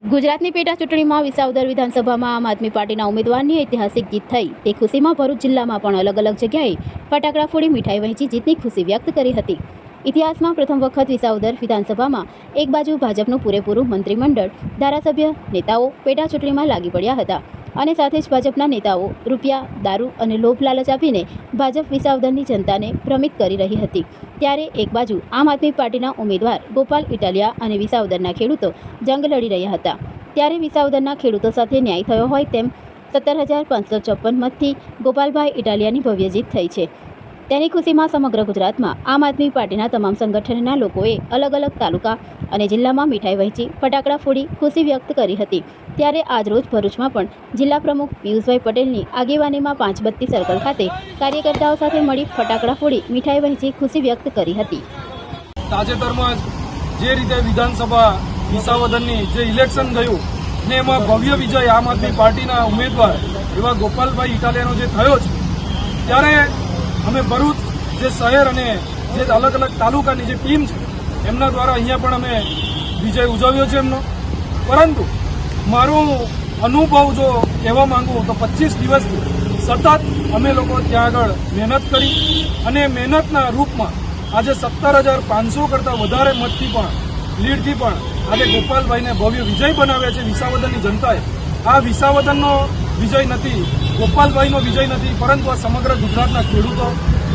ગુજરાતની પેટા ચૂંટણીમાં વિસાવદર વિધાનસભામાં આમ આદમી પાર્ટીના ઉમેદવારની ઐતિહાસિક જીત થઈ તે ખુશીમાં ભરૂચ જિલ્લામાં પણ અલગ અલગ જગ્યાએ ફટાકડા ફોડી મીઠાઈ વહેંચી જીતની ખુશી વ્યક્ત કરી હતી। ઇતિહાસમાં પ્રથમ વખત વિસાવદર વિધાનસભામાં એક બાજુ ભાજપનું પૂરેપૂરું મંત્રીમંડળ, ધારાસભ્ય, નેતાઓ પેટા ચૂંટણીમાં લાગી પડ્યા હતા અને સાથે જ ભાજપના નેતાઓ રૂપિયા, દારૂ અને લોભ લાલચ આપીને ભાજપ વિસાવદરની જનતાને ભ્રમિત કરી રહી હતી। ત્યારે એક બાજુ આમ આદમી પાર્ટીના ઉમેદવાર ગોપાલ ઇટાલિયા અને વિસાવદરના ખેડૂતો જંગ લડી રહ્યા હતા। ત્યારે વિસાવદરના ખેડૂતો સાથે ન્યાય થયો હોય તેમ 17,554 મતથી ગોપાલભાઈ ઇટાલિયાની ભવ્ય જીત થઈ છે। તેની ખુશીમાં સમગ્ર ગુજરાતમાં આમ આદમી પાર્ટીના તમામ સંગઠનના લોકોએ અલગ અલગ તાલુકા અને જિલ્લામાં મીઠાઈ વહેંચી ફટાકડા ફોડી ખુશી વ્યક્ત કરી હતી। ત્યારે આજરોજ ભરૂચમાં પણ જિલ્લા પ્રમુખ પિયુષભાઈ પટેલની આગેવાનીમાં 5 બત્તી સર્કલ ખાતે કાર્યકર્તાઓ સાથે મળી ફટાકડા ફોડી મીઠાઈ વહેંચી ખુશી વ્યક્ત કરી હતી। તાજેતરમાં જે રીતે વિધાનસભા વિસાવદરની જે ઇલેક્શન ગયું ને એમાં ભવ્ય વિજય આમ આદમી પાર્ટીના ઉમેદવાર એવા ગોપાલભાઈ ઇટાલિયાનો જે થયો છે, ત્યારે અમે ભરૂચ જે શહેર અને જે અલગ અલગ તાલુકાની જે ટીમ છે એમના દ્વારા અહીંયા પણ અમે વિજય ઉજવ્યો છે એમનો। પરંતુ મારું અનુભવ જો કહેવા માંગુ તો 25 દિવસથી સતત અમે લોકો ત્યાં આગળ મહેનત કરી અને મહેનતના રૂપમાં આજે 17,500 કરતાં વધારે મતથી પણ લીડથી પણ આજે ગોપાલભાઈને ભવ્ય વિજય બનાવ્યા છે વિસાવદરની જનતાએ। આ વિસાવદરનો વિજય નથી, ગોપાલભાઈનો વિજય નથી, પરંતુ આ સમગ્ર ગુજરાતના ખેડૂતો,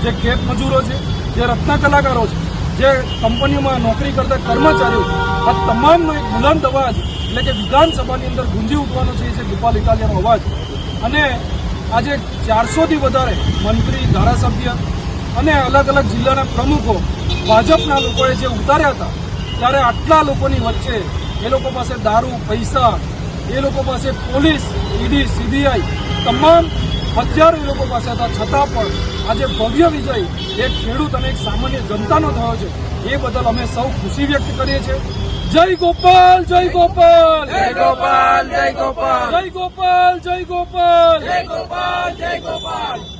જે ખેત મજૂરો છે, જે રત્ન કલાકારો છે, જે કંપનીઓમાં નોકરી કરતા કર્મચારીઓ, આ તમામનો એક બુલંદ અવાજ એટલે કે વિધાનસભાની અંદર ગુંજી ઉઠવાનો છે ગોપાલ ઇટાલિયાનો અવાજ। અને આજે 400થી વધારે મંત્રી, ધારાસભ્ય અને અલગ અલગ જિલ્લાના પ્રમુખો ભાજપના લોકોએ જે ઉતાર્યા હતા, ત્યારે આટલા લોકોની વચ્ચે એ લોકો પાસે દારૂ, પૈસા, એ લોકો પાસે પોલીસ, ઈડી, સીબીઆઈ તમામ હથિયારો એ લોકો પાસે હતા, છતાં પણ આજે ભવ્ય વિજય એક ખેડૂત અને એક સામાન્ય જનતાનો થયો છે। એ બદલ અમે સૌ ખુશી વ્યક્ત કરીએ છીએ। જય ગોપાલ, જય ગોપાલ, જય ગોપાલ, જય ગોપાલ, જય ગોપાલ, જય ગોપાલ, જય ગોપાલ, જય ગોપાલ।